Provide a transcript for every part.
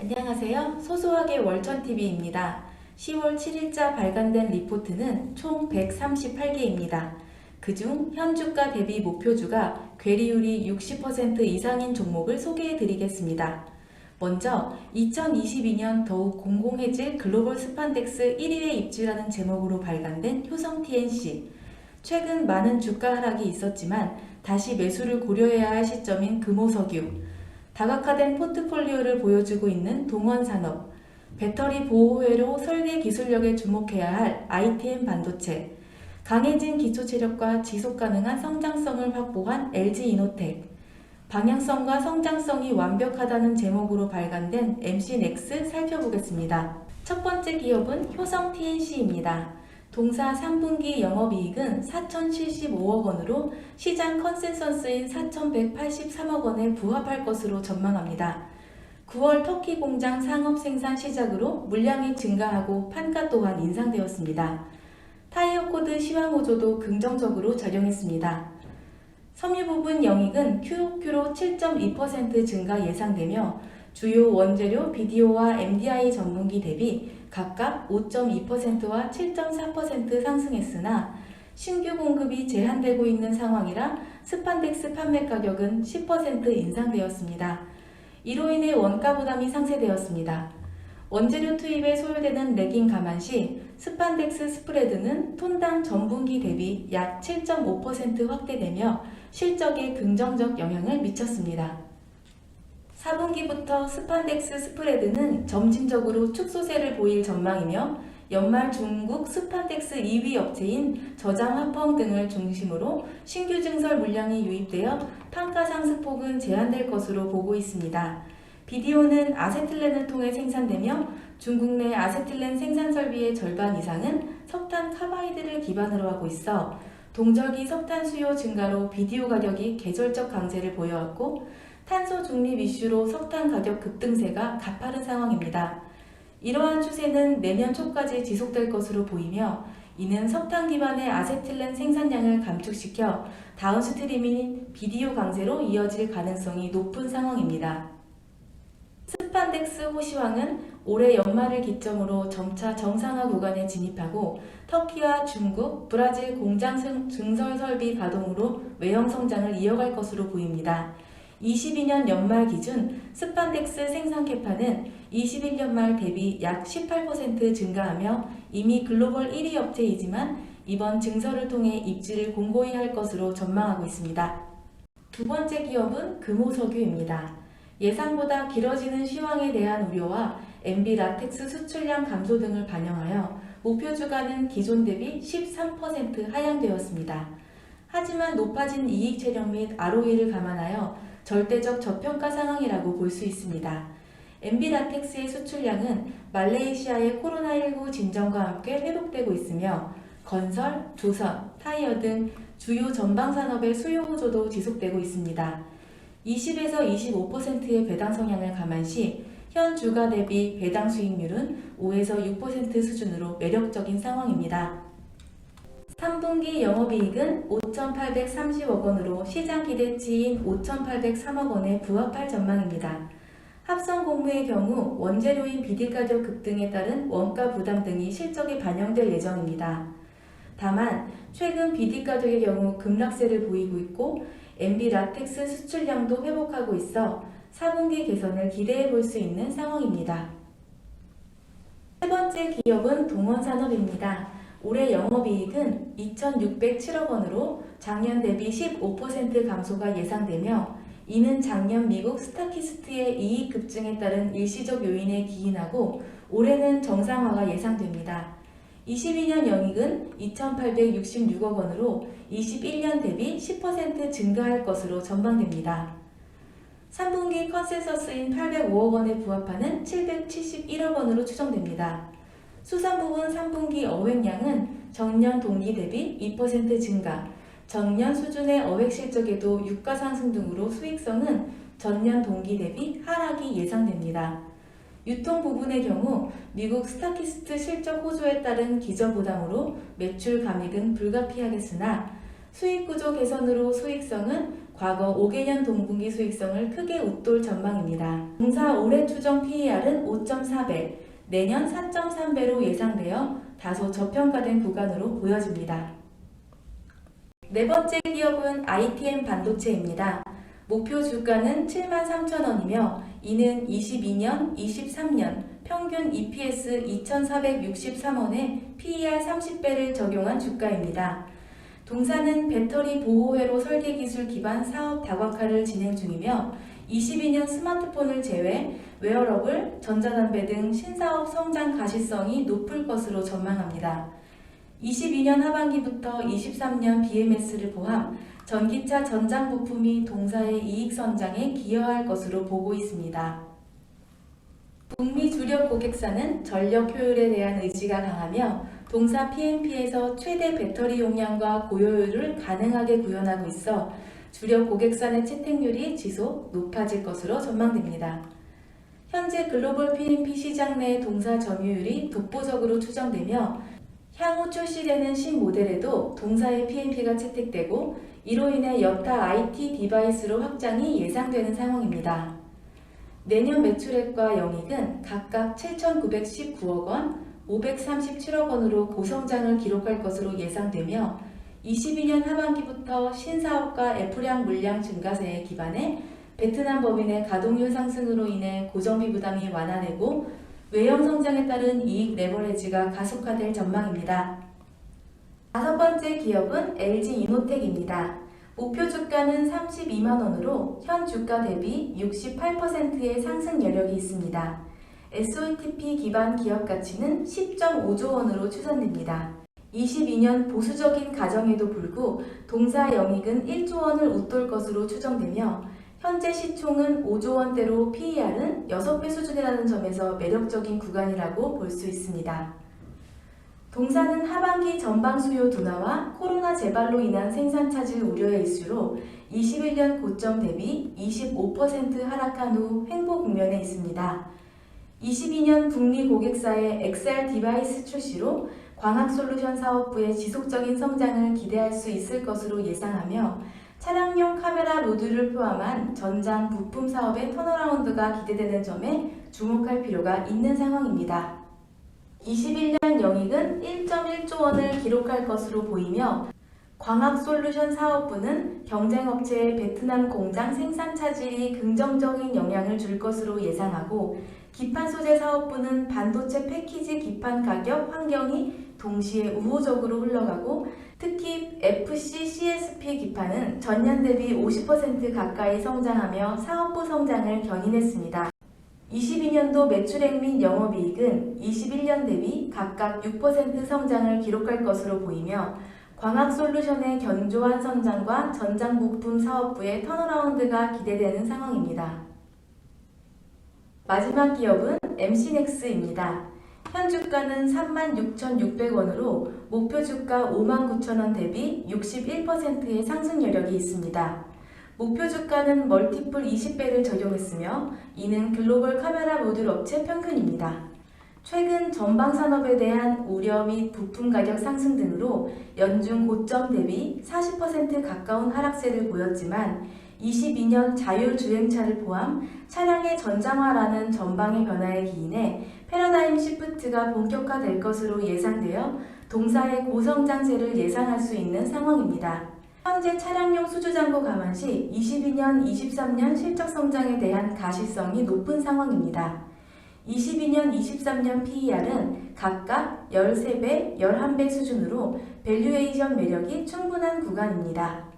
안녕하세요. 소소하게 월천TV입니다. 10월 7일자 발간된 리포트는 총 138개입니다. 그중 현주가 대비 목표주가 괴리율이 60% 이상인 종목을 소개해드리겠습니다. 먼저 2022년 더욱 공공해질 글로벌 스판덱스 1위에 입지라는 제목으로 발간된 효성TNC. 최근 많은 주가 하락이 있었지만 다시 매수를 고려해야 할 시점인 금호석유, 다각화된 포트폴리오를 보여주고 있는 동원산업, 배터리 보호회로 설계 기술력에 주목해야 할 ITM 반도체, 강해진 기초체력과 지속가능한 성장성을 확보한 LG이노텍, 방향성과 성장성이 완벽하다는 제목으로 발간된 MC넥스 살펴보겠습니다. 첫 번째 기업은 효성TNC입니다. 동사 3분기 영업이익은 4,075억 원으로 시장 컨센서스인 4,183억 원에 부합할 것으로 전망합니다. 9월 터키 공장 상업 생산 시작으로 물량이 증가하고 판가 또한 인상되었습니다. 타이어 코드 시황호조도 긍정적으로 작용했습니다. 섬유 부분 영익은 QOQ로 7.2% 증가 예상되며 주요 원재료 BDO와 MDI 전분기 대비 각각 5.2%와 7.4% 상승했으나 신규 공급이 제한되고 있는 상황이라 스판덱스 판매 가격은 10% 인상되었습니다. 이로 인해 원가 부담이 상쇄되었습니다. 원재료 투입에 소요되는 레깅 감안 시 스판덱스 스프레드는 톤당 전분기 대비 약 7.5% 확대되며 실적에 긍정적 영향을 미쳤습니다. 4분기부터 스판덱스 스프레드는 점진적으로 축소세를 보일 전망이며 연말 중국 스판덱스 2위 업체인 저장화펑 등을 중심으로 신규 증설 물량이 유입되어 판가 상승폭은 제한될 것으로 보고 있습니다. BDO는 아세틸렌을 통해 생산되며 중국 내 아세틸렌 생산 설비의 절반 이상은 석탄 카바이드를 기반으로 하고 있어 동절기 석탄 수요 증가로 BDO 가격이 계절적 강세를 보여왔고 탄소 중립 이슈로 석탄 가격 급등세가 가파른 상황입니다. 이러한 추세는 내년 초까지 지속될 것으로 보이며 이는 석탄 기반의 아세틸렌 생산량을 감축시켜 다운스트림인 BDO 강세로 이어질 가능성이 높은 상황입니다. 스판덱스 호시황은 올해 연말을 기점으로 점차 정상화 구간에 진입하고 터키와 중국, 브라질 공장 증설 설비 가동으로 외형 성장을 이어갈 것으로 보입니다. 22년 연말 기준 스판덱스 생산 캐파는 21년 말 대비 약 18% 증가하며 이미 글로벌 1위 업체이지만 이번 증설을 통해 입지를 공고히 할 것으로 전망하고 있습니다. 두 번째 기업은 금호석유입니다. 예상보다 길어지는 시황에 대한 우려와 MB 라텍스 수출량 감소 등을 반영하여 목표 주가는 기존 대비 13% 하향되었습니다. 하지만 높아진 이익 체력 및 ROE를 감안하여 절대적 저평가 상황이라고 볼 수 있습니다. MB 라텍스의 수출량은 말레이시아의 코로나19 진정과 함께 회복되고 있으며 건설, 조선, 타이어 등 주요 전방 산업의 수요 호조도 지속되고 있습니다. 20에서 25%의 배당 성향을 감안 시 현 주가 대비 배당 수익률은 5에서 6% 수준으로 매력적인 상황입니다. 3분기 영업이익은 5,830억 원으로 시장 기대치인 5,803억 원에 부합할 전망입니다. 합성 공무의 경우 원재료인 비딜 가격 급등에 따른 원가 부담 등이 실적에 반영될 예정입니다. 다만 최근 비딜 가격의 경우 급락세를 보이고 있고 MB 라텍스 수출량도 회복하고 있어 4분기 개선을 기대해 볼 수 있는 상황입니다. 세 번째 기업은 동원산업입니다. 올해 영업이익은 2,607억 원으로 작년 대비 15% 감소가 예상되며 이는 작년 미국 스타키스트의 이익 급증에 따른 일시적 요인에 기인하고 올해는 정상화가 예상됩니다. 22년 영익은 2,866억 원으로 21년 대비 10% 증가할 것으로 전망됩니다. 3분기 컨센서스인 805억 원에 부합하는 771억 원으로 추정됩니다. 수산부분 3분기 어획량은 전년 동기 대비 2% 증가, 전년 수준의 어획 실적에도 유가 상승 등으로 수익성은 전년 동기 대비 하락이 예상됩니다. 유통 부분의 경우 미국 스타키스트 실적 호조에 따른 기저 부담으로 매출 감익은 불가피하겠으나 수익 구조 개선으로 수익성은 과거 5개년 동분기 수익성을 크게 웃돌 전망입니다. 동사 올해 추정 PER은 5.4배, 내년 4.3배로 예상되어 다소 저평가된 구간으로 보여집니다. 네 번째 기업은 ITM 반도체입니다. 목표 주가는 73,000원이며 이는 22년, 23년 평균 EPS 2,463원에 PER 30배를 적용한 주가입니다. 동사는 배터리 보호회로 설계 기술 기반 사업 다각화를 진행 중이며 22년 스마트폰을 제외 웨어러블, 전자담배 등 신사업 성장 가시성이 높을 것으로 전망합니다. 22년 하반기부터 23년 BMS를 포함 전기차 전장 부품이 동사의 이익 성장에 기여할 것으로 보고 있습니다. 북미 주력 고객사는 전력 효율에 대한 의지가 강하며 동사 PMP에서 최대 배터리 용량과 고효율을 가능하게 구현하고 있어 주력 고객사 내 채택률이 지속 높아질 것으로 전망됩니다. 현재 글로벌 PMP 시장 내 동사 점유율이 독보적으로 추정되며 향후 출시되는 신모델에도 동사의 PMP가 채택되고 이로 인해 여타 IT 디바이스로 확장이 예상되는 상황입니다. 내년 매출액과 영익은 각각 7,919억 원, 537억 원으로 고성장을 기록할 것으로 예상되며 22년 하반기부터 신사업과 애플향 물량 증가세에 기반해 베트남 법인의 가동률 상승으로 인해 고정비 부담이 완화되고 외형 성장에 따른 이익 레버리지가 가속화될 전망입니다. 다섯 번째 기업은 LG이노텍입니다. 목표 주가는 32만원으로 현 주가 대비 68%의 상승 여력이 있습니다. SOTP 기반 기업 가치는 10.5조 원으로 추산됩니다. 22년 보수적인 가정에도 불구 동사 영익은 1조 원을 웃돌 것으로 추정되며 현재 시총은 5조 원대로 PER은 6배 수준이라는 점에서 매력적인 구간이라고 볼 수 있습니다. 동사는 하반기 전방 수요 둔화와 코로나 재발로 인한 생산 차질 우려의 이슈로 21년 고점 대비 25% 하락한 후 횡보 국면에 있습니다. 22년 북미 고객사의 XR 디바이스 출시로 광학솔루션 사업부의 지속적인 성장을 기대할 수 있을 것으로 예상하며 차량용 카메라 모듈을 포함한 전장 부품 사업의 턴어라운드가 기대되는 점에 주목할 필요가 있는 상황입니다. 21년 영익은 1.1조 원을 기록할 것으로 보이며 광학솔루션 사업부는 경쟁업체의 베트남 공장 생산 차질이 긍정적인 영향을 줄 것으로 예상하고 기판 소재 사업부는 반도체 패키지 기판 가격 환경이 동시에 우호적으로 흘러가고 특히 FC CSP 기판은 전년 대비 50% 가까이 성장하며 사업부 성장을 견인했습니다. 22년도 매출액 및 영업이익은 21년 대비 각각 6% 성장을 기록할 것으로 보이며 광학솔루션의 견조한 성장과 전장 부품 사업부의 턴어라운드가 기대되는 상황입니다. 마지막 기업은 MC넥스입니다. 현 주가는 36,600원으로 목표 주가 59,000원 대비 61%의 상승 여력이 있습니다. 목표 주가는 멀티플 20배를 적용했으며 이는 글로벌 카메라 모듈 업체 평균입니다. 최근 전방 산업에 대한 우려 및 부품 가격 상승 등으로 연중 고점 대비 40% 가까운 하락세를 보였지만 22년 자율주행차를 포함 차량의 전장화라는 전방의 변화에 기인해 패러다임 시프트가 본격화될 것으로 예상되어 동사의 고성장세를 예상할 수 있는 상황입니다. 현재 차량용 수주잔고 감안 시 22년, 23년 실적 성장에 대한 가시성이 높은 상황입니다. 22년, 23년 PER은 각각 13배, 11배 수준으로 밸류에이션 매력이 충분한 구간입니다.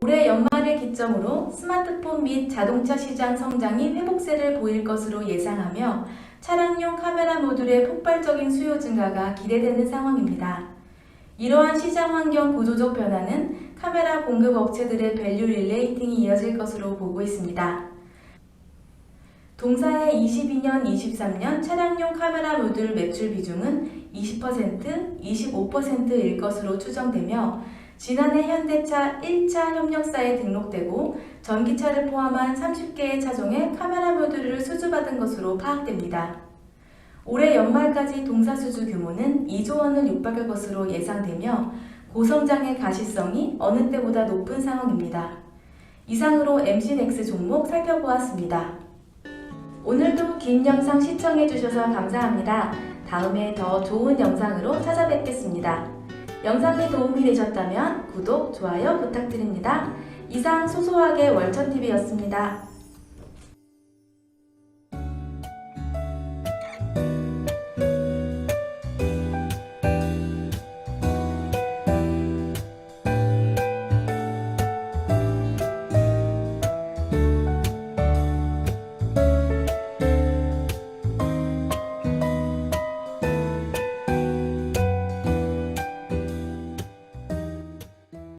올해 연말을 기점으로 스마트폰 및 자동차 시장 성장이 회복세를 보일 것으로 예상하며 차량용 카메라 모듈의 폭발적인 수요 증가가 기대되는 상황입니다. 이러한 시장 환경 구조적 변화는 카메라 공급 업체들의 밸류 릴레이팅이 이어질 것으로 보고 있습니다. 동사의 22년, 23년 차량용 카메라 모듈 매출 비중은 20%, 25%일 것으로 추정되며 지난해 현대차 1차 협력사에 등록되고 전기차를 포함한 30개의 차종의 카메라 모듈을 수주받은 것으로 파악됩니다. 올해 연말까지 동사 수주 규모는 2조 원을 육박할 것으로 예상되며 고성장의 가시성이 어느 때보다 높은 상황입니다. 이상으로 MC넥스 종목 살펴보았습니다. 오늘도 긴 영상 시청해주셔서 감사합니다. 다음에 더 좋은 영상으로 찾아뵙겠습니다. 영상이 도움이 되셨다면 구독, 좋아요 부탁드립니다. 이상 소소하게 월천TV였습니다.